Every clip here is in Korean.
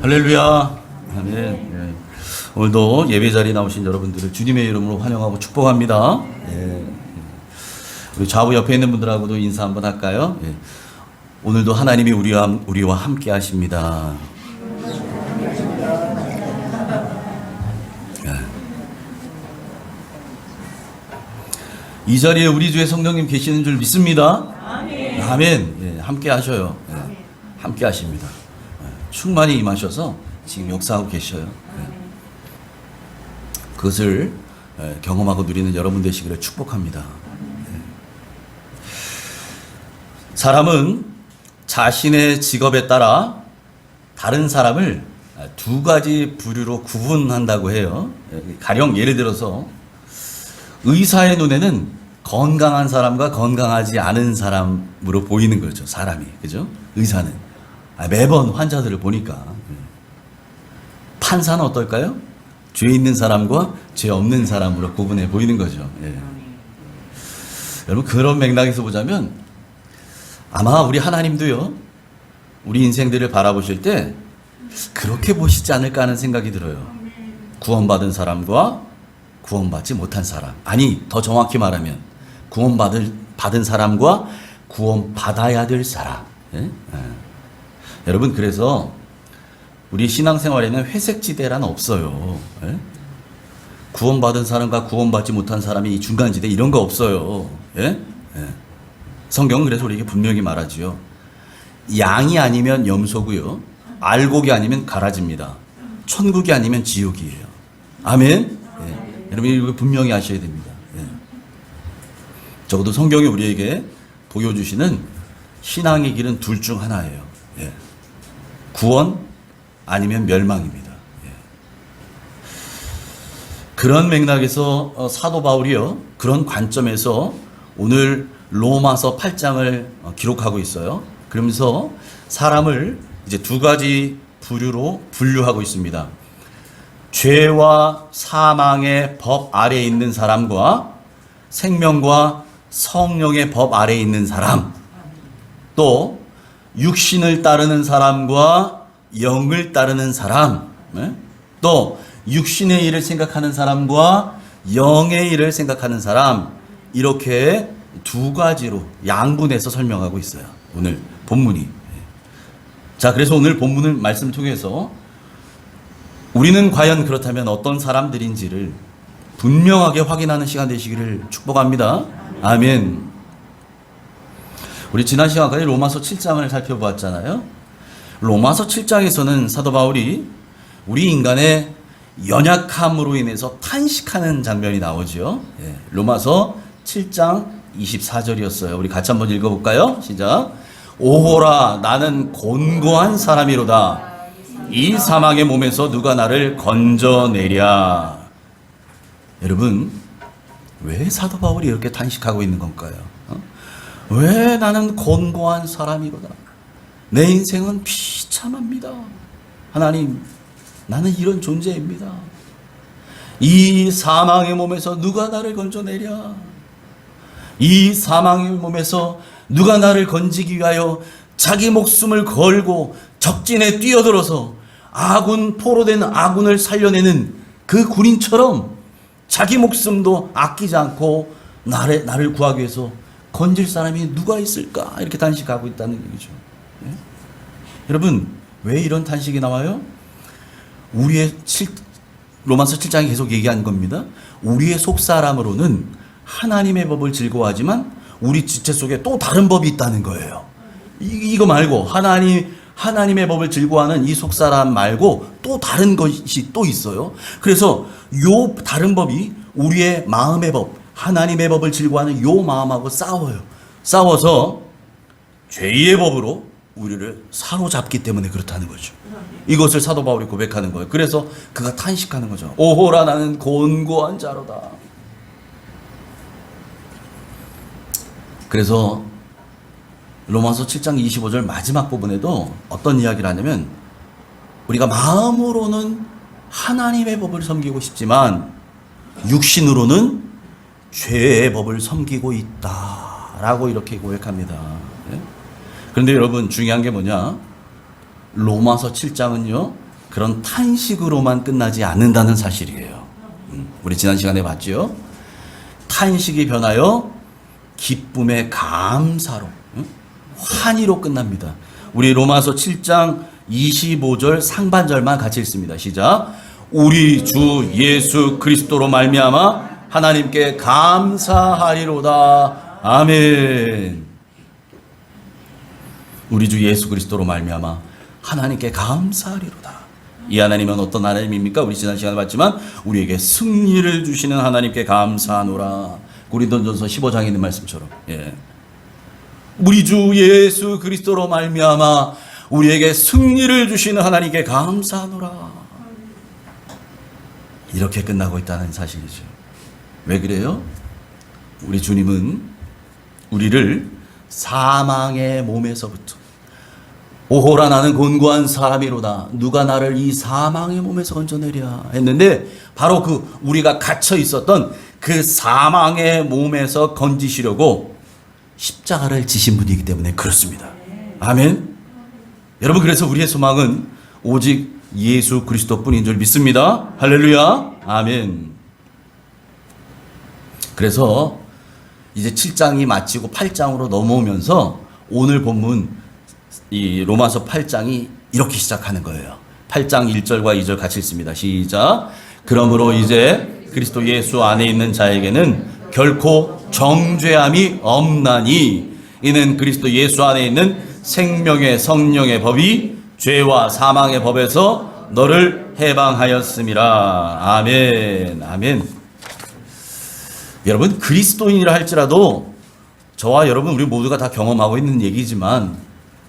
할렐루야. 아멘. 예. 오늘도 예배 자리에 나오신 여러분들을 주님의 이름으로 환영하고 축복합니다. 예. 우리 좌우 옆에 있는 분들하고도 인사 한번 할까요? 예. 오늘도 하나님이 우리와 함께 하십니다. 예. 이 자리에 우리 주의 성령님 계시는 줄 믿습니다. 아멘. 아멘. 예. 함께 하셔요. 예. 함께 하십니다. 충만히 임하셔서 지금 역사하고 계셔요. 그것을 경험하고 누리는 여러분 되시기를 축복합니다. 사람은 자신의 직업에 따라 다른 사람을 두 가지 부류로 구분한다고 해요. 가령 예를 들어서 의사의 눈에는 건강한 사람과 건강하지 않은 사람으로 보이는 거죠. 사람이. 그죠? 의사는. 매번 환자들을 보니까. 판사는 어떨까요? 죄 있는 사람과 죄 없는 사람으로 구분해 보이는 거죠. 예. 여러분 그런 맥락에서 보자면 아마 우리 하나님도요, 우리 인생들을 바라보실 때 그렇게 보시지 않을까 하는 생각이 들어요. 구원받은 사람과 구원받지 못한 사람. 아니, 더 정확히 말하면 구원받은 사람과 구원받아야 될 사람. 예? 예. 여러분 그래서 우리 신앙생활에는 회색지대란 없어요. 예? 구원받은 사람과 구원받지 못한 사람이 이 중간지대 이런 거 없어요. 예? 예. 성경은 그래서 우리에게 분명히 말하지요. 양이 아니면 염소고요, 알곡이 아니면 가라지입니다. 천국이 아니면 지옥이에요. 아멘. 예. 여러분 이거 분명히 아셔야 됩니다. 예. 적어도 성경이 우리에게 보여주시는 신앙의 길은 둘 중 하나예요. 예. 구원 아니면 멸망입니다. 예. 그런 맥락에서 사도 바울이요, 그런 관점에서 오늘 로마서 8장을 기록하고 있어요. 그러면서 사람을 이제 두 가지 부류로 분류하고 있습니다. 죄와 사망의 법 아래에 있는 사람과 생명과 성령의 법 아래에 있는 사람, 또 육신을 따르는 사람과 영을 따르는 사람, 또 육신의 일을 생각하는 사람과 영의 일을 생각하는 사람, 이렇게 두 가지로 양분해서 설명하고 있어요. 오늘 본문이. 자, 그래서 오늘 본문을 말씀을 통해서 우리는 과연 그렇다면 어떤 사람들인지를 분명하게 확인하는 시간 되시기를 축복합니다. 아멘. 우리 지난 시간까지 로마서 7장을 살펴보았잖아요. 로마서 7장에서는 사도 바울이 우리 인간의 연약함으로 인해서 탄식하는 장면이 나오죠. 예, 로마서 7장 24절이었어요. 우리 같이 한번 읽어볼까요? 시작. 오호라, 나는 곤고한 사람이로다. 이 사망의 몸에서 누가 나를 건져내랴. 여러분, 왜 사도 바울이 이렇게 탄식하고 있는 건가요? 왜 나는 곤고한 사람이로다. 내 인생은 비참합니다. 하나님, 나는 이런 존재입니다. 이 사망의 몸에서 누가 나를 건져내랴. 이 사망의 몸에서 누가 나를 건지기 위하여 자기 목숨을 걸고 적진에 뛰어들어서 포로된 아군을 살려내는 그 군인처럼 자기 목숨도 아끼지 않고 나를 구하기 위해서 건질 사람이 누가 있을까? 이렇게 탄식하고 있다는 얘기죠. 네? 여러분, 왜 이런 탄식이 나와요? 로마서 7장이 계속 얘기한 겁니다. 우리의 속사람으로는 하나님의 법을 즐거워하지만 우리 지체 속에 또 다른 법이 있다는 거예요. 이거 말고 하나님의 법을 즐거워하는 이 속사람 말고 또 다른 것이 또 있어요. 그래서 요 다른 법이 우리의 마음의 법, 하나님의 법을 즐거워하는 요 마음하고 싸워요. 싸워서 죄의 법으로 우리를 사로잡기 때문에 그렇다는 거죠. 이것을 사도 바울이 고백하는 거예요. 그래서 그가 탄식하는 거죠. 오호라, 나는 곤고한 자로다. 그래서 로마서 7장 25절 마지막 부분에도 어떤 이야기를 하냐면, 우리가 마음으로는 하나님의 법을 섬기고 싶지만 육신으로는 죄의 법을 섬기고 있다라고 이렇게 고백합니다. 그런데 여러분, 중요한 게 뭐냐? 로마서 7장은요 그런 탄식으로만 끝나지 않는다는 사실이에요. 우리 지난 시간에 봤죠? 탄식이 변하여 기쁨의 감사로, 환희로 끝납니다. 우리 로마서 7장 25절 상반절만 같이 읽습니다. 시작. 우리 주 예수 그리스도로 말미암아 하나님께 감사하리로다. 아멘. 우리 주 예수 그리스도로 말미암아 하나님께 감사하리로다. 이 하나님은 어떤 하나님입니까? 우리 지난 시간에 봤지만 우리에게 승리를 주시는 하나님께 감사하노라. 고린도전서 15장에 있는 말씀처럼, 예. 우리 주 예수 그리스도로 말미암아 우리에게 승리를 주시는 하나님께 감사하노라. 이렇게 끝나고 있다는 사실이죠. 왜 그래요? 우리 주님은 우리를 사망의 몸에서부터, 오호라 나는 곤고한 사람이로다. 누가 나를 이 사망의 몸에서 건져내랴 했는데, 바로 그 우리가 갇혀 있었던 그 사망의 몸에서 건지시려고 십자가를 지신 분이기 때문에 그렇습니다. 아멘. 여러분, 그래서 우리의 소망은 오직 예수 그리스도뿐인 줄 믿습니다. 할렐루야. 아멘. 그래서 이제 7장이 마치고 8장으로 넘어오면서 오늘 본문 이 로마서 8장이 이렇게 시작하는 거예요. 8장 1절과 2절 같이 읽습니다. 시작. 그러므로 이제 그리스도 예수 안에 있는 자에게는 결코 정죄함이 없나니 이는 그리스도 예수 안에 있는 생명의 성령의 법이 죄와 사망의 법에서 너를 해방하였음이라. 아멘. 아멘. 여러분, 그리스도인이라 할지라도 저와 여러분 우리 모두가 다 경험하고 있는 얘기지만,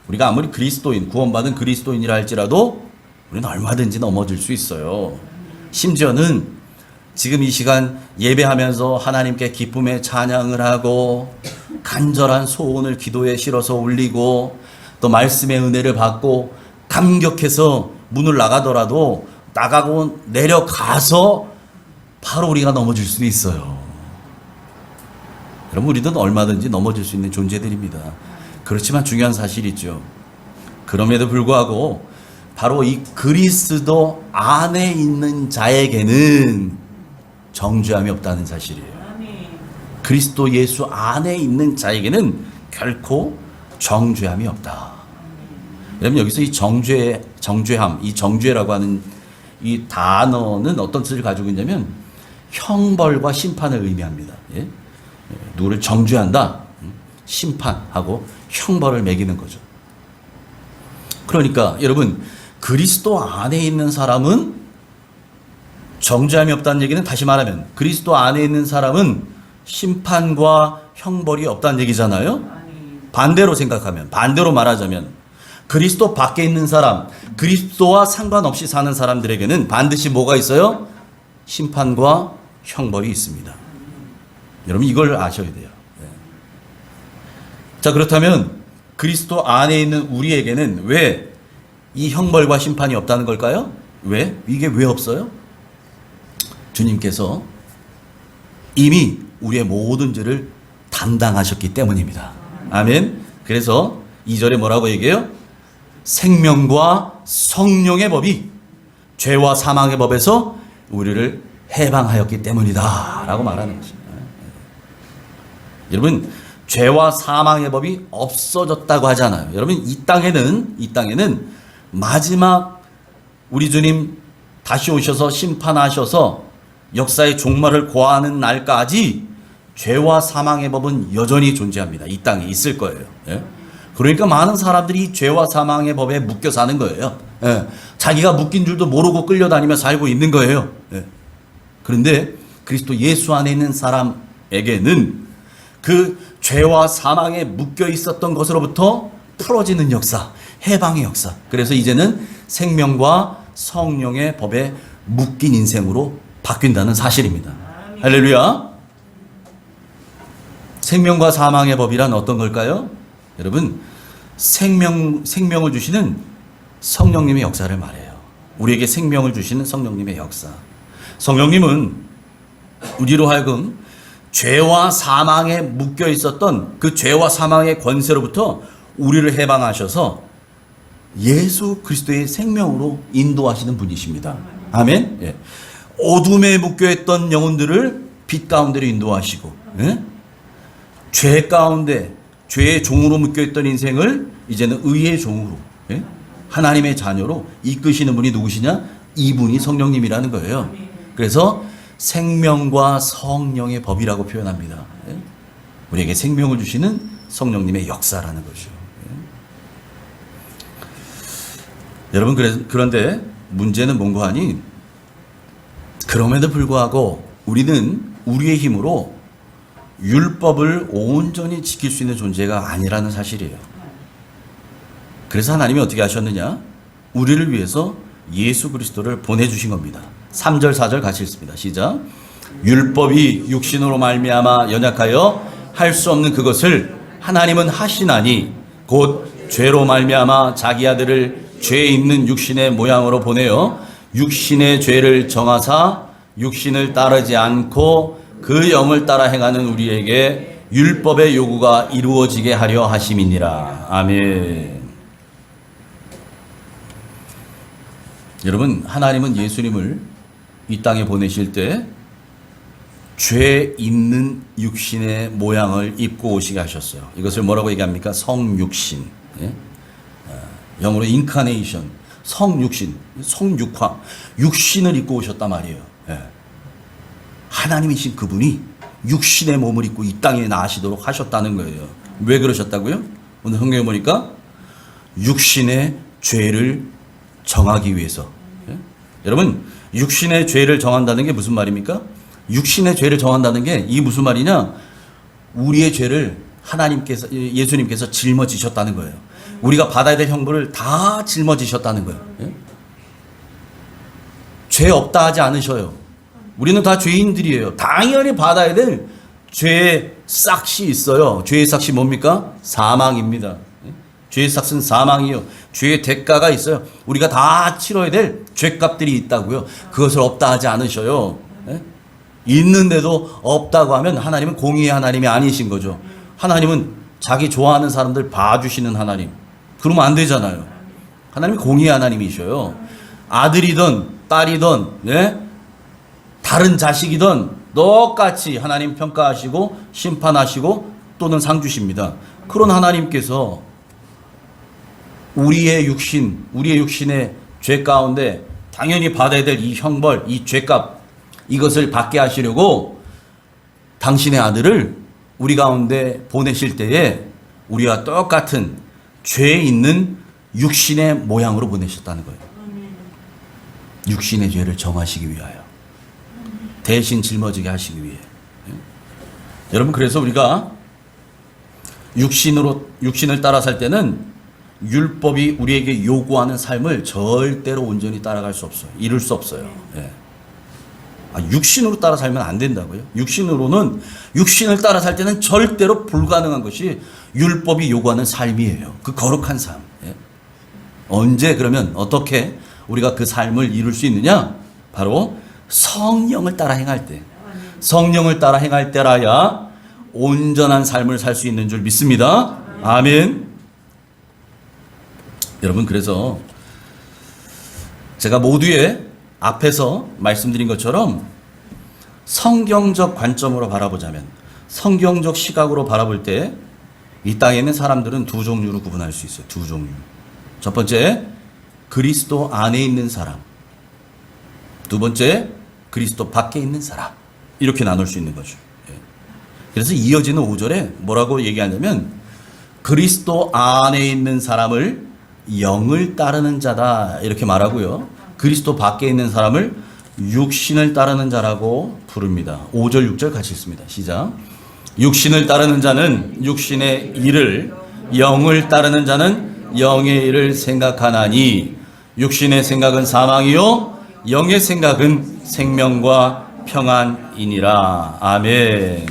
우리가 아무리 그리스도인, 구원받은 그리스도인이라 할지라도 우리는 얼마든지 넘어질 수 있어요. 심지어는 지금 이 시간 예배하면서 하나님께 기쁨의 찬양을 하고 간절한 소원을 기도에 실어서 올리고 또 말씀의 은혜를 받고 감격해서 문을 나가더라도 나가고 내려가서 바로 우리가 넘어질 수도 있어요. 여러분, 우리는 얼마든지 넘어질 수 있는 존재들입니다. 그렇지만 중요한 사실이죠. 그럼에도 불구하고 바로 이 그리스도 안에 있는 자에게는 정죄함이 없다는 사실이에요. 그리스도 예수 안에 있는 자에게는 결코 정죄함이 없다. 여러분, 여기서 이 정죄함, 이 정죄라고 하는 이 단어는 어떤 뜻을 가지고 있냐면 형벌과 심판을 의미합니다. 예? 누구를 정죄한다, 심판하고 형벌을 매기는 거죠. 그러니까 여러분, 그리스도 안에 있는 사람은 정죄함이 없다는 얘기는, 다시 말하면 그리스도 안에 있는 사람은 심판과 형벌이 없다는 얘기잖아요. 반대로 생각하면, 반대로 말하자면 그리스도 밖에 있는 사람, 그리스도와 상관없이 사는 사람들에게는 반드시 뭐가 있어요? 심판과 형벌이 있습니다. 여러분, 이걸 아셔야 돼요. 자, 그렇다면 그리스도 안에 있는 우리에게는 왜 이 형벌과 심판이 없다는 걸까요? 왜? 이게 왜 없어요? 주님께서 이미 우리의 모든 죄를 담당하셨기 때문입니다. 아멘. 그래서 2절에 뭐라고 얘기해요? 생명과 성령의 법이 죄와 사망의 법에서 우리를 해방하였기 때문이다 라고 말하는 것입니다. 여러분, 죄와 사망의 법이 없어졌다고 하잖아요. 여러분, 이 땅에는 마지막 우리 주님 다시 오셔서 심판하셔서 역사의 종말을 고하는 날까지 죄와 사망의 법은 여전히 존재합니다. 이 땅에 있을 거예요. 예? 그러니까 많은 사람들이 이 죄와 사망의 법에 묶여 사는 거예요. 예? 자기가 묶인 줄도 모르고 끌려다니며 살고 있는 거예요. 예? 그런데 그리스도 예수 안에 있는 사람에게는 그 죄와 사망에 묶여 있었던 것으로부터 풀어지는 역사, 해방의 역사. 그래서 이제는 생명과 성령의 법에 묶인 인생으로 바뀐다는 사실입니다. 할렐루야. 생명과 사망의 법이란 어떤 걸까요? 여러분, 생명을 주시는 성령님의 역사를 말해요. 우리에게 생명을 주시는 성령님의 역사. 성령님은 우리로 하여금 죄와 사망에 묶여 있었던 그 죄와 사망의 권세로부터 우리를 해방하셔서 예수 그리스도의 생명으로 인도하시는 분이십니다. 아멘. 예. 어둠에 묶여있던 영혼들을 빛 가운데로 인도하시고, 예? 죄 가운데 죄의 종으로 묶여있던 인생을 이제는 의의 종으로, 예? 하나님의 자녀로 이끄시는 분이 누구시냐? 이분이 성령님이라는 거예요. 그래서 생명과 성령의 법이라고 표현합니다. 예? 우리에게 생명을 주시는 성령님의 역사라는 거죠. 예? 여러분, 그런데 문제는 뭔가 하니, 그럼에도 불구하고 우리는 우리의 힘으로 율법을 온전히 지킬 수 있는 존재가 아니라는 사실이에요. 그래서 하나님이 어떻게 하셨느냐? 우리를 위해서 예수 그리스도를 보내주신 겁니다. 3절 4절 같이 읽습니다. 시작. 율법이 육신으로 말미암아 연약하여 할 수 없는 그것을 하나님은 하시나니 곧 죄로 말미암아 자기 아들을 죄 있는 육신의 모양으로 보내어 육신의 죄를 정하사 육신을 따르지 않고 그 영을 따라 행하는 우리에게 율법의 요구가 이루어지게 하려 하심이니라. 아멘. 여러분, 하나님은 예수님을 이 땅에 보내실 때 죄 있는 육신의 모양을 입고 오시게 하셨어요. 이것을 뭐라고 얘기합니까? 성육신. 예? 영어로 인카네이션. 성육신, 성육화. 육신을 입고 오셨단 말이에요. 예. 하나님이신 그분이 육신의 몸을 입고 이 땅에 나시도록 하셨다는 거예요. 왜 그러셨다고요? 오늘 성경에 보니까 육신의 죄를 정하기 위해서. 예? 여러분, 육신의 죄를 정한다는 게 무슨 말입니까? 육신의 죄를 정한다는 게 이게 무슨 말이냐? 우리의 죄를 하나님께서, 예수님께서 짊어지셨다는 거예요. 우리가 받아야 될 형벌을 다 짊어지셨다는 거예요. 예? 죄 없다 하지 않으셔요. 우리는 다 죄인들이에요. 당연히 받아야 될 죄의 싹이 있어요. 죄의 싹이 뭡니까? 사망입니다. 예? 죄의 싹은 사망이요. 죄의 대가가 있어요. 우리가 다 치러야 될 죄값들이 있다고요. 그것을 없다 하지 않으셔요. 예? 있는데도 없다고 하면 하나님은 공의의 하나님이 아니신 거죠. 하나님은 자기 좋아하는 사람들 봐주시는 하나님. 그러면 안 되잖아요. 하나님이 공의의 하나님이셔요. 아들이든 딸이든, 예? 다른 자식이든 똑같이 하나님 평가하시고 심판하시고 또는 상 주십니다. 그런 하나님께서 우리의 육신의 죄 가운데 당연히 받아야 될 이 형벌, 이 죄값, 이것을 받게 하시려고 당신의 아들을 우리 가운데 보내실 때에 우리와 똑같은 죄 있는 육신의 모양으로 보내셨다는 거예요. 육신의 죄를 정하시기 위하여. 대신 짊어지게 하시기 위해. 여러분, 그래서 우리가 육신을 따라 살 때는 율법이 우리에게 요구하는 삶을 절대로 온전히 따라갈 수 없어요. 이룰 수 없어요. 예. 육신으로 따라 살면 안 된다고요? 육신을 따라 살 때는 절대로 불가능한 것이 율법이 요구하는 삶이에요. 그 거룩한 삶. 예. 언제 그러면 어떻게 우리가 그 삶을 이룰 수 있느냐? 바로 성령을 따라 행할 때. 성령을 따라 행할 때라야 온전한 삶을 살 수 있는 줄 믿습니다. 아멘. 여러분, 그래서 제가 모두의 앞에서 말씀드린 것처럼 성경적 관점으로 바라보자면, 성경적 시각으로 바라볼 때 이 땅에 있는 사람들은 두 종류로 구분할 수 있어요. 두 종류. 첫 번째, 그리스도 안에 있는 사람. 두 번째, 그리스도 밖에 있는 사람. 이렇게 나눌 수 있는 거죠. 그래서 이어지는 5절에 뭐라고 얘기하냐면, 그리스도 안에 있는 사람을 영을 따르는 자다 이렇게 말하고요. 그리스도 밖에 있는 사람을 육신을 따르는 자라고 부릅니다. 5절 6절 같이 읽습니다. 시작. 육신을 따르는 자는 육신의 일을, 영을 따르는 자는 영의 일을 생각하나니 육신의 생각은 사망이요 영의 생각은 생명과 평안이니라. 아멘.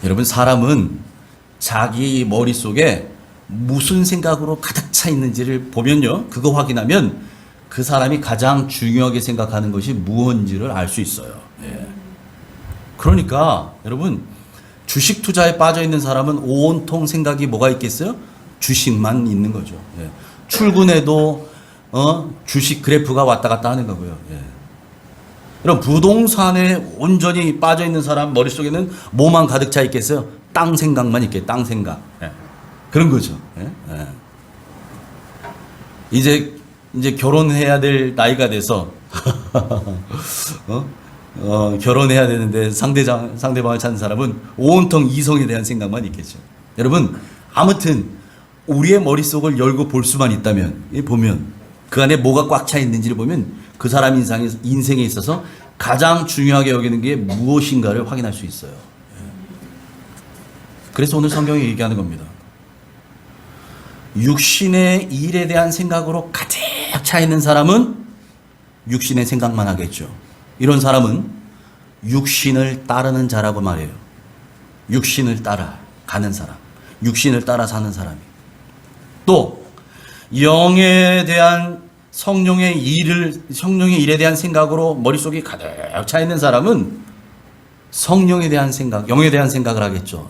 여러분, 사람은 자기 머릿속에 무슨 생각으로 가득 차 있는지를 보면요, 그거 확인하면 그 사람이 가장 중요하게 생각하는 것이 무엇인지를 알 수 있어요. 예. 그러니까 여러분, 주식 투자에 빠져 있는 사람은 온통 생각이 뭐가 있겠어요? 주식만 있는 거죠. 예. 출근해도 주식 그래프가 왔다 갔다 하는 거고요. 예. 그럼 부동산에 온전히 빠져 있는 사람 머릿속에는 뭐만 가득 차 있겠어요? 땅 생각만 있겠, 땅 생각. 예. 그런 거죠. 예. 예. 이제 결혼해야 될 나이가 돼서 결혼해야 되는데 상대방을 찾는 사람은 온통 이성에 대한 생각만 있겠죠. 여러분, 아무튼 우리의 머릿속을 열고 볼 수만 있다면, 보면 그 안에 뭐가 꽉 차 있는지를 보면 그 사람 인생에 있어서 가장 중요하게 여기는 게 무엇인가를 확인할 수 있어요. 그래서 오늘 성경이 얘기하는 겁니다. 육신의 일에 대한 생각으로 가득 차 있는 사람은 육신의 생각만 하겠죠. 이런 사람은 육신을 따르는 자라고 말해요. 육신을 따라 가는 사람, 육신을 따라 사는 사람이. 또 영에 대한 성령의 일에 대한 생각으로 머릿속이 가득 차 있는 사람은 성령에 대한 생각, 영에 대한 생각을 하겠죠.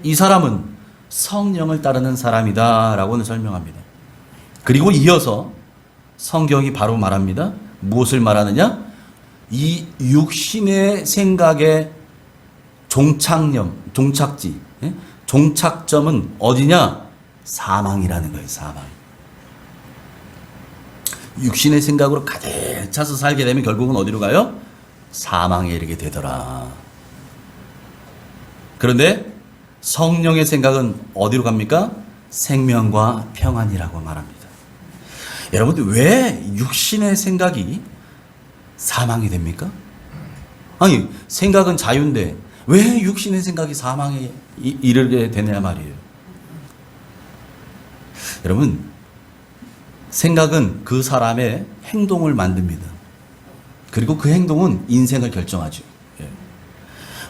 이 사람은 성령을 따르는 사람이다라고는 설명합니다. 그리고 이어서 성경이 바로 말합니다. 무엇을 말하느냐? 이 육신의 생각의 종착지, 종착점은 어디냐? 사망이라는 거예요. 사망. 육신의 생각으로 가득 차서 살게 되면 결국은 어디로 가요? 사망에 이르게 되더라. 그런데 성령의 생각은 어디로 갑니까? 생명과 평안이라고 말합니다. 여러분, 왜 육신의 생각이 사망이 됩니까? 아니, 생각은 자유인데 왜 육신의 생각이 사망에 이르게 되냐 말이에요. 여러분, 생각은 그 사람의 행동을 만듭니다. 그리고 그 행동은 인생을 결정하죠. 예.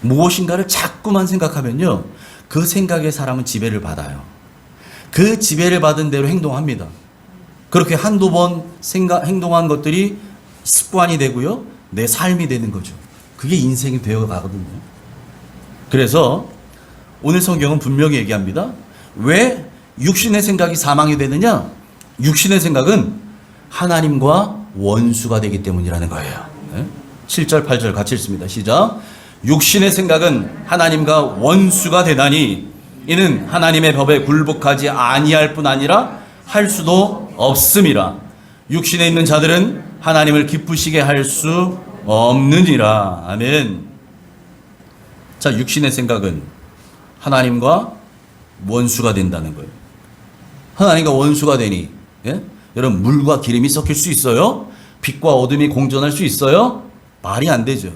무엇인가를 자꾸만 생각하면요, 그 생각에 사람은 지배를 받아요. 그 지배를 받은 대로 행동합니다. 그렇게 한두 번 행동한 것들이 습관이 되고요, 내 삶이 되는 거죠. 그게 인생이 되어 가거든요. 그래서 오늘 성경은 분명히 얘기합니다. 왜 육신의 생각이 사망이 되느냐? 육신의 생각은 하나님과 원수가 되기 때문이라는 거예요. 7절, 8절 같이 읽습니다. 시작. 육신의 생각은 하나님과 원수가 되다니 이는 하나님의 법에 굴복하지 아니할 뿐 아니라 할 수도 없음이라. 육신에 있는 자들은 하나님을 기쁘시게 할 수 없느니라. 아멘. 자, 육신의 생각은 하나님과 원수가 된다는 거예요. 하나님과 원수가 되니, 예? 여러분, 물과 기름이 섞일 수 있어요? 빛과 어둠이 공존할 수 있어요? 말이 안 되죠.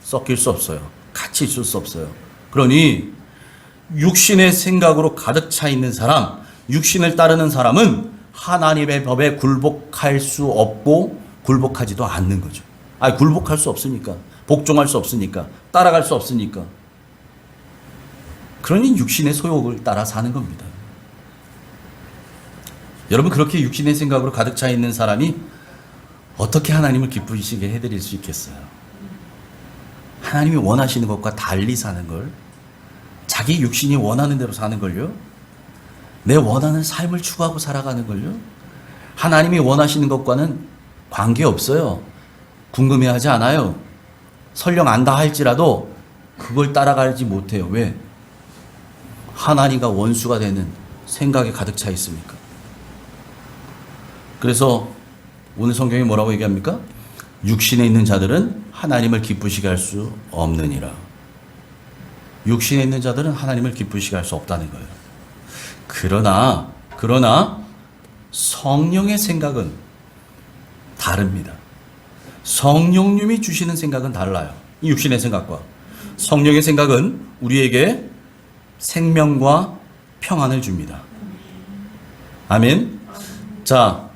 섞일 수 없어요. 같이 있을 수 없어요. 그러니 육신의 생각으로 가득 차 있는 사람, 육신을 따르는 사람은 하나님의 법에 굴복할 수 없고 굴복하지도 않는 거죠. 아니, 굴복할 수 없으니까, 복종할 수 없으니까, 따라갈 수 없으니까. 그러니 육신의 소욕을 따라 사는 겁니다. 여러분, 그렇게 육신의 생각으로 가득 차 있는 사람이 어떻게 하나님을 기쁘시게 해드릴 수 있겠어요? 하나님이 원하시는 것과 달리 사는 걸, 자기 육신이 원하는 대로 사는 걸요, 내 원하는 삶을 추구하고 살아가는 걸요, 하나님이 원하시는 것과는 관계없어요. 궁금해하지 않아요. 설령 안다 할지라도 그걸 따라가지 못해요. 왜? 하나님과 원수가 되는 생각에 가득 차 있으니까. 그래서 오늘 성경이 뭐라고 얘기합니까? 육신에 있는 자들은 하나님을 기쁘시게 할 수 없느니라. 육신에 있는 자들은 하나님을 기쁘시게 할 수 없다는 거예요. 그러나 성령의 생각은 다릅니다. 성령님이 주시는 생각은 달라요. 이 육신의 생각과. 성령의 생각은 우리에게 생명과 평안을 줍니다. 아멘. 자,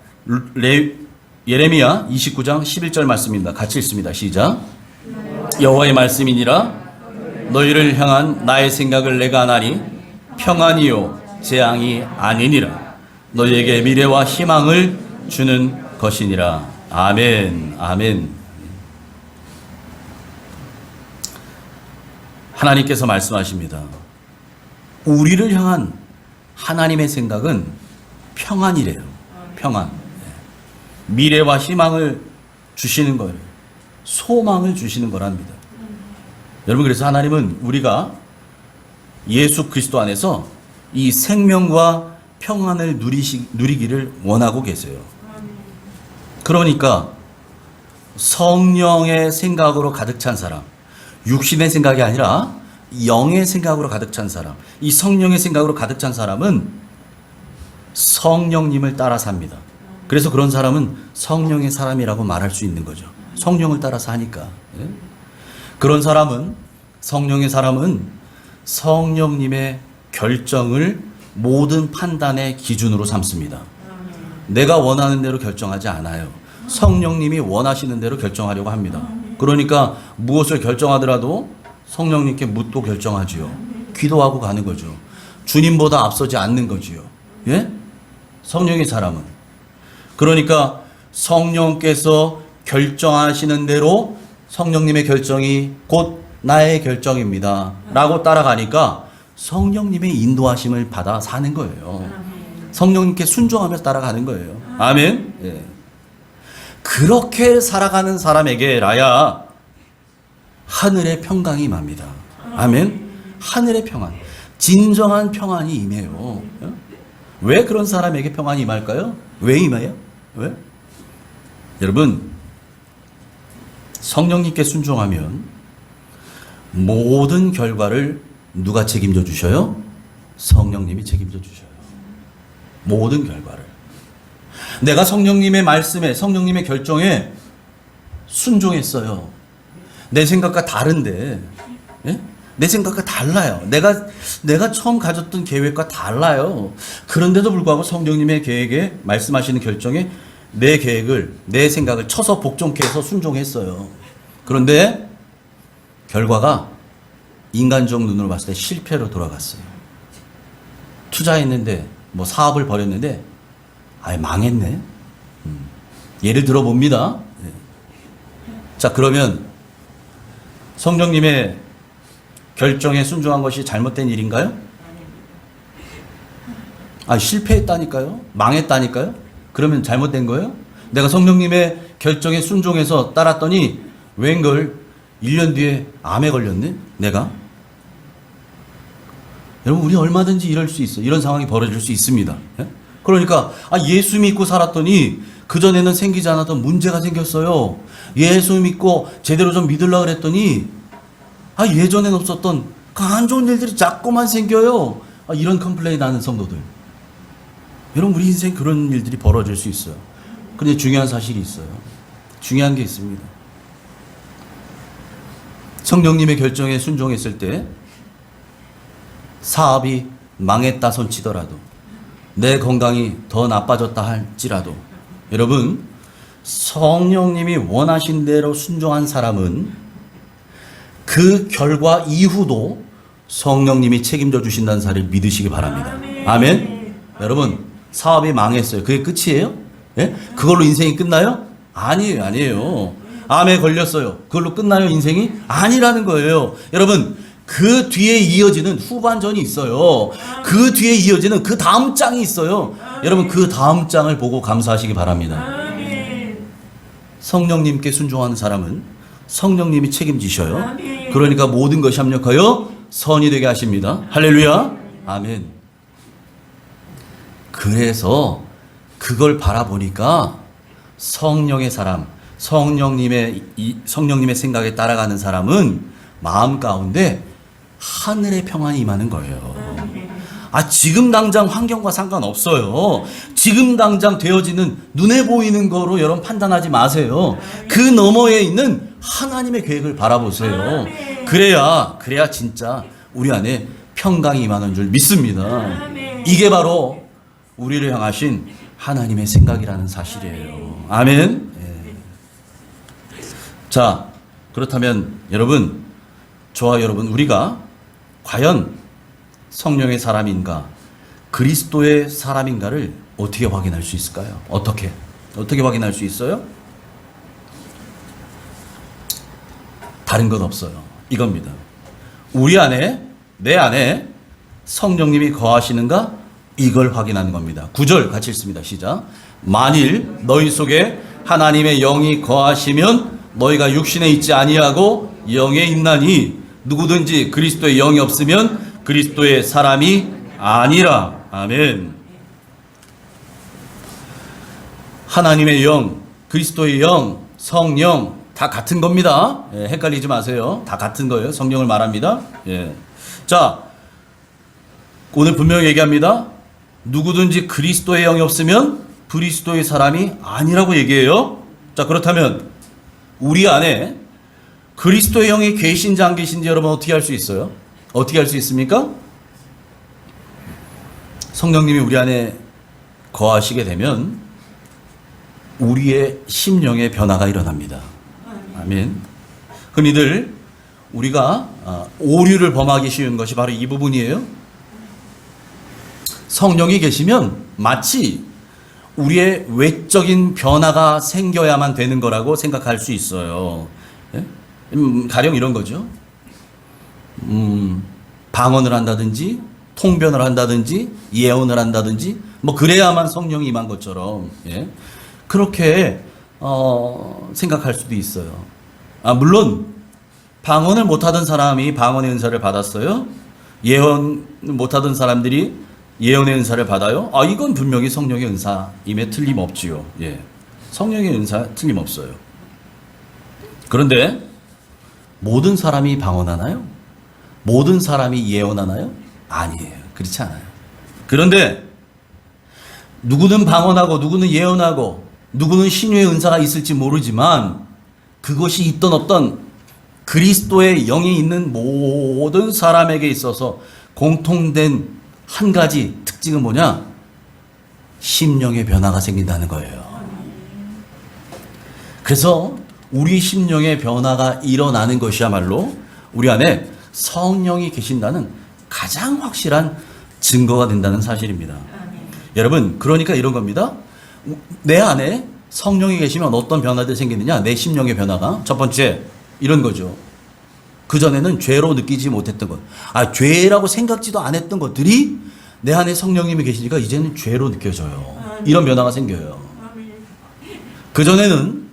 예레미야 29장 11절 말씀입니다. 같이 읽습니다. 시작. 여호와의 말씀이니라. 너희를 향한 나의 생각을 내가 아나니 평안이요 재앙이 아니니라. 너희에게 미래와 희망을 주는 것이니라. 아멘. 아멘. 하나님께서 말씀하십니다. 우리를 향한 하나님의 생각은 평안이래요. 평안. 미래와 희망을 주시는 거예요. 소망을 주시는 거랍니다. 여러분, 그래서 하나님은 우리가 예수 그리스도 안에서 이 생명과 평안을 누리기를 원하고 계세요. 그러니까 성령의 생각으로 가득 찬 사람, 육신의 생각이 아니라 영의 생각으로 가득 찬 사람, 이 성령의 생각으로 가득 찬 사람은 성령님을 따라 삽니다. 그래서 그런 사람은 성령의 사람이라고 말할 수 있는 거죠. 성령을 따라서 하니까. 그런 사람은, 성령의 사람은 성령님의 결정을 모든 판단의 기준으로 삼습니다. 내가 원하는 대로 결정하지 않아요. 성령님이 원하시는 대로 결정하려고 합니다. 그러니까 무엇을 결정하더라도 성령님께 묻고 결정하지요. 기도하고 가는 거죠. 주님보다 앞서지 않는 거지요. 예? 성령의 사람은. 그러니까 성령께서 결정하시는 대로 성령님의 결정이 곧 나의 결정입니다 라고 따라가니까 성령님의 인도하심을 받아 사는 거예요. 성령님께 순종하면서 따라가는 거예요. 아멘. 예. 그렇게 살아가는 사람에게라야 하늘의 평강이 임합니다. 아멘. 하늘의 평안, 진정한 평안이 임해요. 왜 그런 사람에게 평안이 임할까요? 왜 임해요? 왜? 여러분, 성령님께 순종하면 모든 결과를 누가 책임져 주셔요? 성령님이 책임져 주셔요. 모든 결과를. 내가 성령님의 말씀에, 성령님의 결정에 순종했어요. 내 생각과 다른데, 예? 내 생각과 달라요. 내가 처음 가졌던 계획과 달라요. 그런데도 불구하고 성령님의 계획에, 말씀하시는 결정에 내 계획을, 내 생각을 쳐서 복종케 해서 순종했어요. 그런데 결과가 인간적 눈으로 봤을 때 실패로 돌아갔어요. 투자했는데, 뭐 사업을 벌였는데 아예 망했네. 예를 들어 봅니다. 자, 그러면 성령님의 결정에 순종한 것이 잘못된 일인가요? 실패했다니까요? 망했다니까요? 그러면 잘못된 거예요? 내가 성령님의 결정에 순종해서 따랐더니 웬걸 1년 뒤에 암에 걸렸네? 내가? 여러분, 우리 얼마든지 이럴 수 있어요. 이런 상황이 벌어질 수 있습니다. 그러니까 예수 믿고 살았더니 그전에는 생기지 않았던 문제가 생겼어요. 예수 믿고 제대로 좀 믿으려고 그랬더니 예전엔 없었던 안 좋은 일들이 자꾸만 생겨요. 이런 컴플레인 하는 성도들. 여러분, 우리 인생 그런 일들이 벌어질 수 있어요. 근데 중요한 사실이 있어요. 중요한 게 있습니다. 성령님의 결정에 순종했을 때 사업이 망했다 손치더라도, 내 건강이 더 나빠졌다 할지라도, 여러분, 성령님이 원하신 대로 순종한 사람은 그 결과 이후도 성령님이 책임져 주신다는 사실을 믿으시기 바랍니다. 아멘. 여러분, 사업이 망했어요. 그게 끝이에요? 예? 그걸로 인생이 끝나요? 아니에요. 암에 걸렸어요. 그걸로 끝나요, 인생이? 아니라는 거예요. 여러분, 그 뒤에 이어지는 후반전이 있어요. 그 뒤에 이어지는 그 다음 장이 있어요. 여러분, 그 다음 장을 보고 감사하시기 바랍니다. 성령님께 순종하는 사람은 성령님이 책임지셔요. 그러니까 모든 것이 합력하여 선이 되게 하십니다. 할렐루야. 아멘. 그래서 그걸 바라보니까 성령의 사람, 성령님의 생각에 따라가는 사람은 마음 가운데 하늘의 평안이 임하는 거예요. 지금 당장 환경과 상관없어요. 지금 당장 되어지는 눈에 보이는 거로 여러분 판단하지 마세요. 그 너머에 있는 하나님의 계획을 바라보세요. 그래야 진짜 우리 안에 평강이 임하는 줄 믿습니다. 이게 바로 우리를 향하신 하나님의 생각이라는 사실이에요. 아멘. 자, 그렇다면 여러분, 저와 여러분, 우리가 과연 성령의 사람인가, 그리스도의 사람인가를 어떻게 확인할 수 있을까요? 어떻게 확인할 수 있어요? 다른 건 없어요. 이겁니다. 우리 안에, 내 안에 성령님이 거하시는가, 이걸 확인하는 겁니다. 9절 같이 읽습니다. 시작. 만일 너희 속에 하나님의 영이 거하시면 너희가 육신에 있지 아니하고 영에 있나니 누구든지 그리스도의 영이 없으면 그리스도의 사람이 아니라. 아멘. 하나님의 영, 그리스도의 영, 성령 다 같은 겁니다. 예, 헷갈리지 마세요. 다 같은 거예요. 성령을 말합니다. 예. 자, 오늘 분명히 얘기합니다. 누구든지 그리스도의 영이 없으면 그리스도의 사람이 아니라고 얘기해요. 자, 그렇다면 우리 안에 그리스도의 영이 계신지 안 계신지 여러분 어떻게 할 수 있어요? 어떻게 할 수 있습니까? 성령님이 우리 안에 거하시게 되면 우리의 심령의 변화가 일어납니다. 아멘. 흔히들 우리가 오류를 범하기 쉬운 것이 바로 이 부분이에요. 성령이 계시면 마치 우리의 외적인 변화가 생겨야만 되는 거라고 생각할 수 있어요. 가령 이런 거죠. 방언을 한다든지 통변을 한다든지 예언을 한다든지 뭐 그래야만 성령이 임한 것처럼, 예? 그렇게 생각할 수도 있어요. 물론 방언을 못하던 사람이 방언의 은사를 받았어요. 예언 못하던 사람들이 예언의 은사를 받아요. 이건 분명히 성령의 은사임에 틀림없지요. 예. 성령의 은사 틀림없어요. 그런데 모든 사람이 방언하나요? 모든 사람이 예언하나요? 아니에요. 그렇지 않아요. 그런데 누구는 방언하고 누구는 예언하고 누구는 신유의 은사가 있을지 모르지만 그것이 있던 없던 그리스도의 영이 있는 모든 사람에게 있어서 공통된 한 가지 특징은 뭐냐? 심령의 변화가 생긴다는 거예요. 그래서 우리 심령의 변화가 일어나는 것이야말로 우리 안에 성령이 계신다는 가장 확실한 증거가 된다는 사실입니다. 여러분, 그러니까 이런 겁니다. 내 안에 성령이 계시면 어떤 변화들이 생기느냐? 내 심령의 변화가. 첫 번째, 이런 거죠. 그전에는 죄로 느끼지 못했던 것, 죄라고 생각지도 안 했던 것들이 내 안에 성령님이 계시니까 이제는 죄로 느껴져요. 이런 변화가 생겨요. 그전에는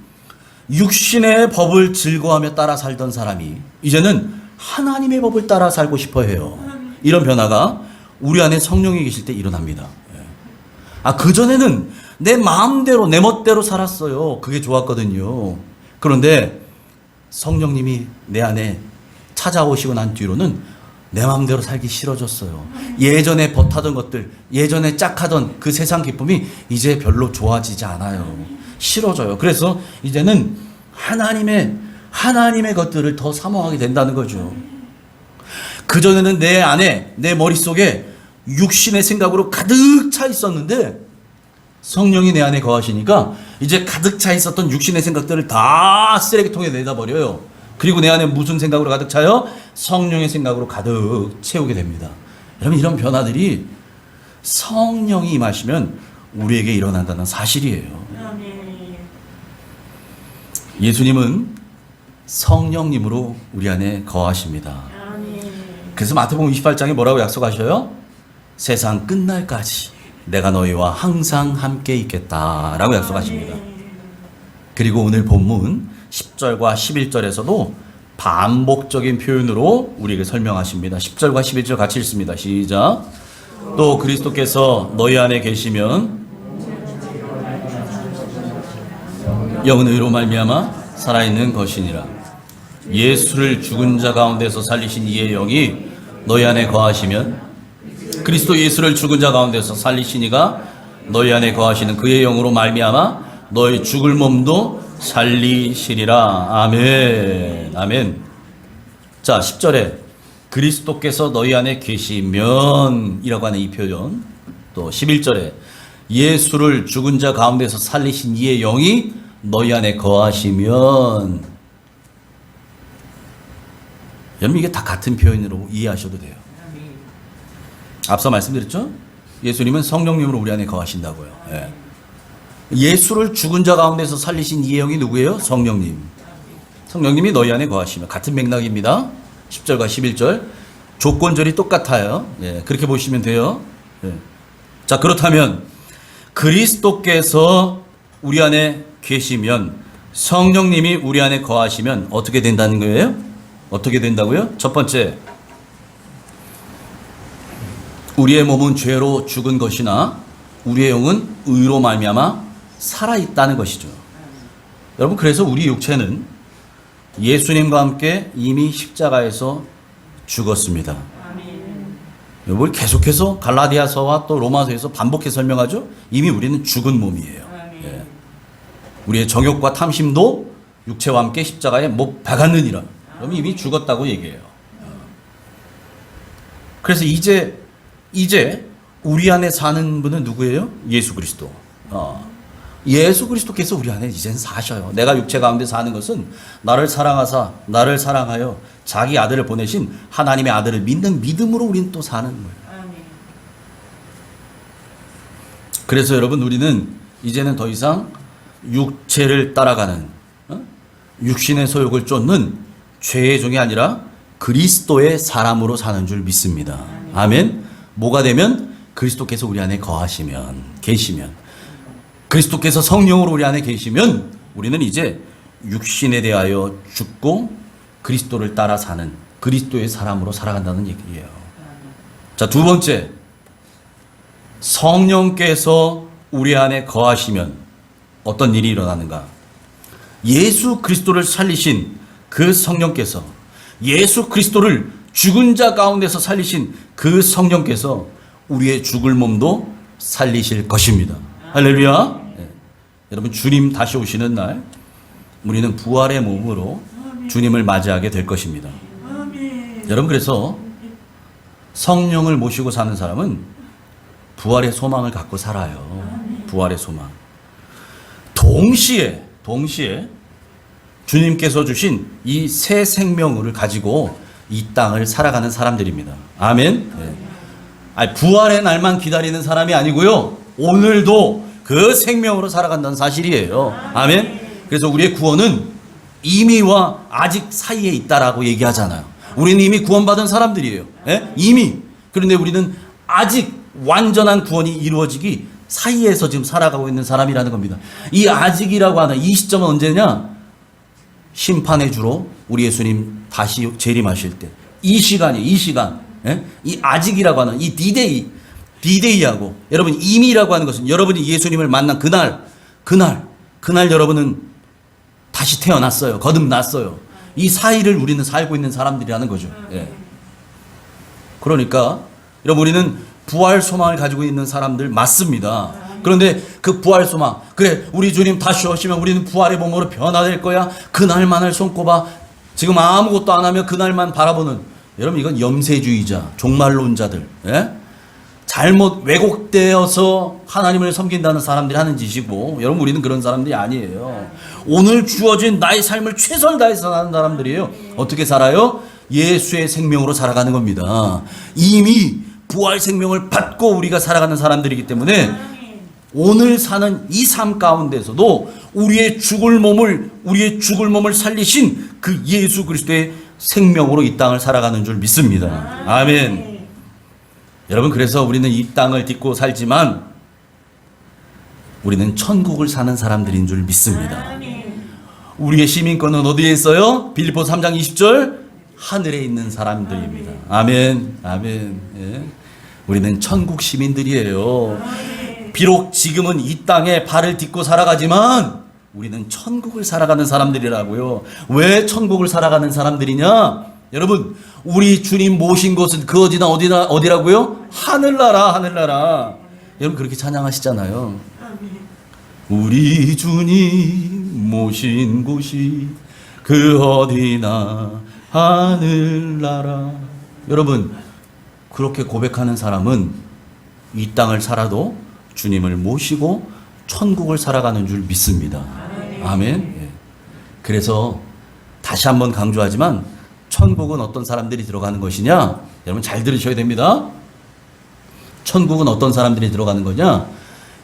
육신의 법을 즐거워하며 따라 살던 사람이 이제는 하나님의 법을 따라 살고 싶어 해요. 이런 변화가 우리 안에 성령이 계실 때 일어납니다. 그전에는 내 마음대로 내 멋대로 살았어요. 그게 좋았거든요. 그런데 성령님이 내 안에 찾아오시고 난 뒤로는 내 마음대로 살기 싫어졌어요. 예전에 버타던 것들, 예전에 짝하던 그 세상 기쁨이 이제 별로 좋아지지 않아요. 싫어져요. 그래서 이제는 하나님의 것들을 더 사모하게 된다는 거죠. 그전에는 내 안에, 내 머릿속에 육신의 생각으로 가득 차 있었는데 성령이 내 안에 거하시니까 이제 가득 차 있었던 육신의 생각들을 다 쓰레기통에 내다 버려요. 그리고 내 안에 무슨 생각으로 가득 차요? 성령의 생각으로 가득 채우게 됩니다. 여러분, 이런 변화들이 성령이 임하시면 우리에게 일어난다는 사실이에요. 예수님은 성령님으로 우리 안에 거하십니다. 그래서 마태복음 28장에 뭐라고 약속하셔요? 세상 끝날까지 내가 너희와 항상 함께 있겠다라고 약속하십니다. 그리고 오늘 본문 10절과 11절에서도 반복적인 표현으로 우리에게 설명하십니다. 10절과 11절 같이 읽습니다. 시작. 또 그리스도께서 너희 안에 계시면 영은 의로 말미암아 살아있는 것이니라. 예수를 죽은 자 가운데서 살리신 이의 영이 너희 안에 거하시면 그리스도 예수를 죽은 자 가운데서 살리신 이가 너희 안에 거하시는 그의 영으로 말미암아 너희 죽을 몸도 살리시리라. 아멘. 아멘. 자, 10절에 그리스도께서 너희 안에 계시면 이라고 하는 이 표현, 또 11절에 예수를 죽은 자 가운데서 살리신 이의 영이 너희 안에 거하시면, 여러분 이게 다 같은 표현으로 이해하셔도 돼요. 앞서 말씀드렸죠? 예수님은 성령님으로 우리 안에 거하신다고요. 예. 예수를 죽은 자 가운데서 살리신 이 영이 누구예요? 성령님. 성령님이 너희 안에 거하시면, 같은 맥락입니다. 10절과 11절 조건절이 똑같아요. 예, 그렇게 보시면 돼요. 예. 자, 그렇다면 그리스도께서 우리 안에 계시면, 성령님이 우리 안에 거하시면 어떻게 된다는 거예요? 어떻게 된다고요? 첫 번째, 우리의 몸은 죄로 죽은 것이나 우리의 영은 의로 말미암아 살아있다는 것이죠. 여러분, 그래서 우리 육체는 예수님과 함께 이미 십자가에서 죽었습니다. 여러분, 계속해서 갈라디아서와 또 로마서에서 반복해서 설명하죠. 이미 우리는 죽은 몸이에요. 예. 우리의 정욕과 탐심도 육체와 함께 십자가에 못 박았느니라. 그럼 이미 죽었다고 얘기해요. 그래서 이제 우리 안에 사는 분은 누구예요? 예수 그리스도. 예수 그리스도께서 우리 안에 이제는 사셔요. 내가 육체 가운데 사는 것은 나를 사랑하사 나를 사랑하여 자기 아들을 보내신 하나님의 아들을 믿는 믿음으로 우리는 또 사는 거예요. 그래서 여러분, 우리는 이제는 더 이상 육체를 따라가는, 육신의 소욕을 쫓는 죄의 종이 아니라 그리스도의 사람으로 사는 줄 믿습니다. 아멘. 뭐가 되면? 그리스도께서 우리 안에 계시면, 그리스도께서 성령으로 우리 안에 계시면 우리는 이제 육신에 대하여 죽고 그리스도를 따라 사는 그리스도의 사람으로 살아간다는 얘기예요. 자, 두 번째, 성령께서 우리 안에 거하시면 어떤 일이 일어나는가? 예수 그리스도를 살리신 그 성령께서, 예수 그리스도를 죽은 자 가운데서 살리신 그 성령께서 우리의 죽을 몸도 살리실 것입니다. 할렐루야. 네. 여러분, 주님 다시 오시는 날 우리는 부활의 몸으로 주님을 맞이하게 될 것입니다. 여러분, 그래서 성령을 모시고 사는 사람은 부활의 소망을 갖고 살아요. 부활의 소망. 동시에 주님께서 주신 이 새 생명을 가지고 이 땅을 살아가는 사람들입니다. 아멘. 네. 아니, 부활의 날만 기다리는 사람이 아니고요, 오늘도 그 생명으로 살아간다는 사실이에요. 아멘. 그래서 우리의 구원은 이미와 아직 사이에 있다라고 얘기하잖아요. 우리는 이미 구원받은 사람들이에요. 예? 이미. 그런데 우리는 아직 완전한 구원이 이루어지기 사이에서 지금 살아가고 있는 사람이라는 겁니다. 이 아직이라고 하는 이 시점은 언제냐? 심판의 주로 우리 예수님 다시 재림하실 때, 이 시간, 예? 이 아직이라고 하는 이 디데이하고, 여러분, 이미라고 하는 것은 여러분이 예수님을 만난 그날 여러분은 다시 태어났어요. 거듭났어요. 이 사이를 우리는 살고 있는 사람들이라는 거죠. 예. 그러니까 여러분, 우리는 부활 소망을 가지고 있는 사람들 맞습니다. 그런데 그 부활 소망, 그래, 우리 주님 다시 오시면 우리는 부활의 몸으로 변화될 거야, 그날만을 손꼽아 지금 아무것도 안 하며 그날만 바라보는, 여러분, 이건 염세주의자, 종말론자들, 예? 잘못 왜곡되어서 하나님을 섬긴다는 사람들이 하는 짓이고, 여러분, 우리는 그런 사람들이 아니에요. 오늘 주어진 나의 삶을 최선을 다해서 사는 사람들이에요. 어떻게 살아요? 예수의 생명으로 살아가는 겁니다. 이미 부활 생명을 받고 우리가 살아가는 사람들이기 때문에 오늘 사는 이 삶 가운데서도 우리의 죽을 몸을 살리신 그 예수 그리스도의 생명으로 이 땅을 살아가는 줄 믿습니다. 아멘. 여러분, 그래서 우리는 이 땅을 딛고 살지만 우리는 천국을 사는 사람들인 줄 믿습니다. 우리의 시민권은 어디에 있어요? 빌립보 3장 20절, 하늘에 있는 사람들입니다. 아멘. 아멘. 예. 우리는 천국 시민들이에요. 비록 지금은 이 땅에 발을 딛고 살아가지만 우리는 천국을 살아가는 사람들이라고요. 왜 천국을 살아가는 사람들이냐? 여러분, 우리 주님 모신 곳은 그 어디라고요? 하늘나라. 여러분, 그렇게 찬양하시잖아요. 우리 주님 모신 곳이 그 어디나 하늘나라. 여러분, 그렇게 고백하는 사람은 이 땅을 살아도 주님을 모시고 천국을 살아가는 줄 믿습니다. 아멘. 예. 그래서 다시 한번 강조하지만 천국은 어떤 사람들이 들어가는 것이냐? 여러분, 잘 들으셔야 됩니다. 천국은 어떤 사람들이 들어가는 거냐?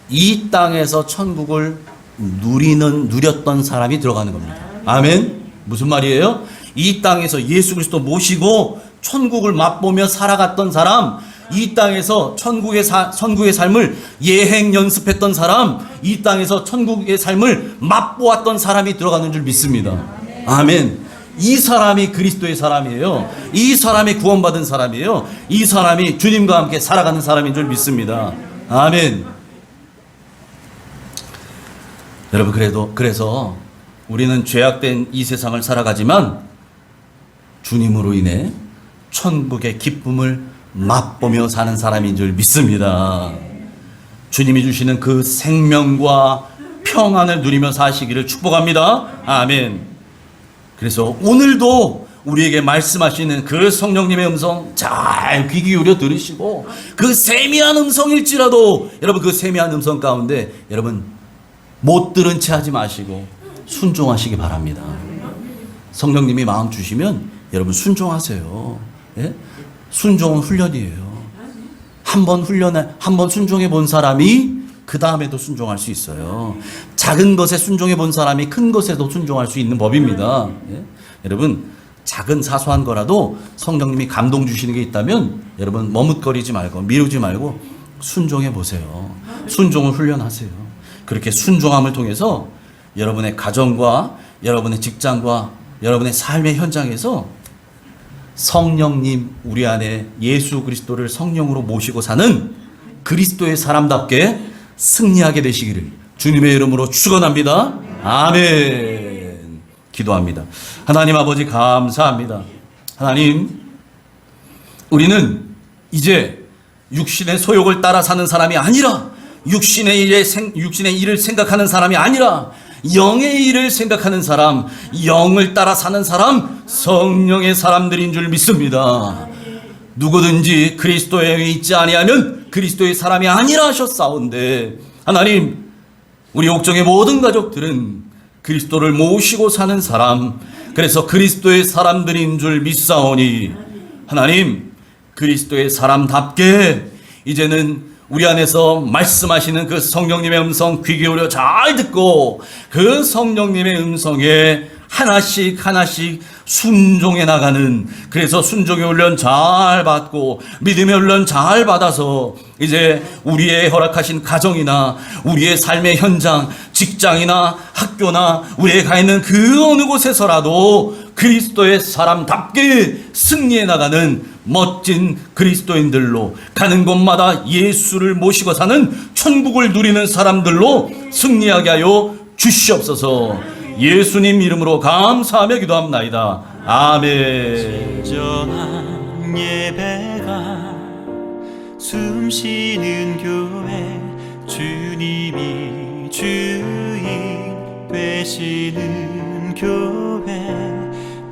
이 땅에서 천국을 누렸던 사람이 들어가는 겁니다. 아멘. 무슨 말이에요? 이 땅에서 예수 그리스도 모시고 천국을 맛보며 살아갔던 사람, 이 땅에서 천국의 삶을 예행 연습했던 사람, 이 땅에서 천국의 삶을 맛보았던 사람이 들어가는 줄 믿습니다. 아멘. 이 사람이 그리스도의 사람이에요. 이 사람이 구원받은 사람이에요. 이 사람이 주님과 함께 살아가는 사람인 줄 믿습니다. 아멘. 여러분, 그래서 우리는 죄악된 이 세상을 살아가지만 주님으로 인해 천국의 기쁨을 맛보며 사는 사람인 줄 믿습니다. 주님이 주시는 그 생명과 평안을 누리며 사시기를 축복합니다. 아멘. 그래서 오늘도 우리에게 말씀하시는 그 성령님의 음성 잘 귀 기울여 들으시고, 그 세미한 음성일지라도 여러분, 그 세미한 음성 가운데 여러분 못 들은 채 하지 마시고 순종하시기 바랍니다. 성령님이 마음 주시면 여러분 순종하세요. 예? 순종은 훈련이에요. 한번 순종해 본 사람이 그 다음에도 순종할 수 있어요. 작은 것에 순종해 본 사람이 큰 것에도 순종할 수 있는 법입니다. 예? 여러분, 작은 사소한 거라도 성령님이 감동 주시는 게 있다면 여러분 머뭇거리지 말고 미루지 말고 순종해 보세요. 순종을 훈련하세요. 그렇게 순종함을 통해서 여러분의 가정과 여러분의 직장과 여러분의 삶의 현장에서 성령님, 우리 안에 예수 그리스도를 성령으로 모시고 사는 그리스도의 사람답게 승리하게 되시기를 주님의 이름으로 축원합니다. 아멘. 기도합니다. 하나님 아버지, 감사합니다. 하나님, 우리는 이제 육신의 소욕을 따라 사는 사람이 아니라, 육신의 일을 생각하는 사람이 아니라 영의 일을 생각하는 사람, 영을 따라 사는 사람, 성령의 사람들인 줄 믿습니다. 누구든지 그리스도에 있지 아니하면 그리스도의 사람이 아니라 하셨사온데, 하나님, 우리 옥정의 모든 가족들은 그리스도를 모시고 사는 사람, 그래서 그리스도의 사람들인 줄 믿사오니, 하나님, 그리스도의 사람답게 이제는 우리 안에서 말씀하시는 그 성령님의 음성 귀 기울여 잘 듣고 그 성령님의 음성에 하나씩 순종해 나가는, 그래서 순종의 훈련 잘 받고 믿음의 훈련 잘 받아서 이제 우리의 허락하신 가정이나 우리의 삶의 현장, 직장이나 학교나 우리에 가 있는 그 어느 곳에서라도 그리스도의 사람답게 승리해 나가는 멋진 그리스도인들로, 가는 곳마다 예수를 모시고 사는 천국을 누리는 사람들로 승리하게 하여 주시옵소서. 예수님 이름으로 감사하며 기도합나이다. 아멘. 진정한 예배가 숨쉬는 교회, 주님이 주인 되시는 교회,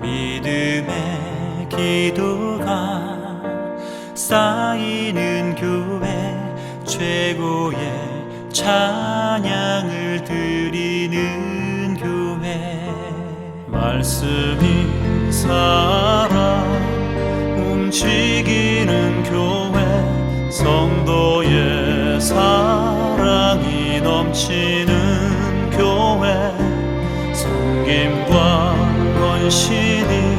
믿음의 기도가 쌓이는 교회, 최고의 찬양을 드리는 교회, 말씀이 살아 움직이는 교회, 성도의 사랑이 넘치는 교회, 섬김과 헌신이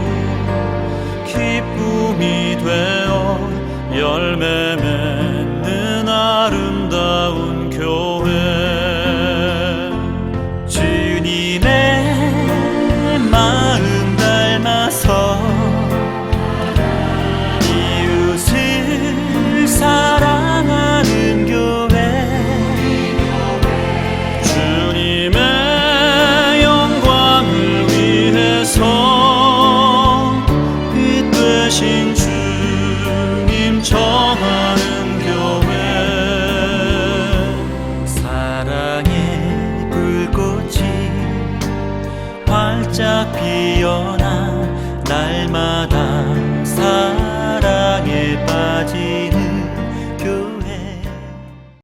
기쁨이 되어 열매 맺는 아름다운 교회, 주님의 마음 닮아서 이웃을 사랑하는 교회, 주님의 영광을 위해서 빛 되신 주님 정하는 교회, 사랑의 불꽃이 활짝 피어나 날마다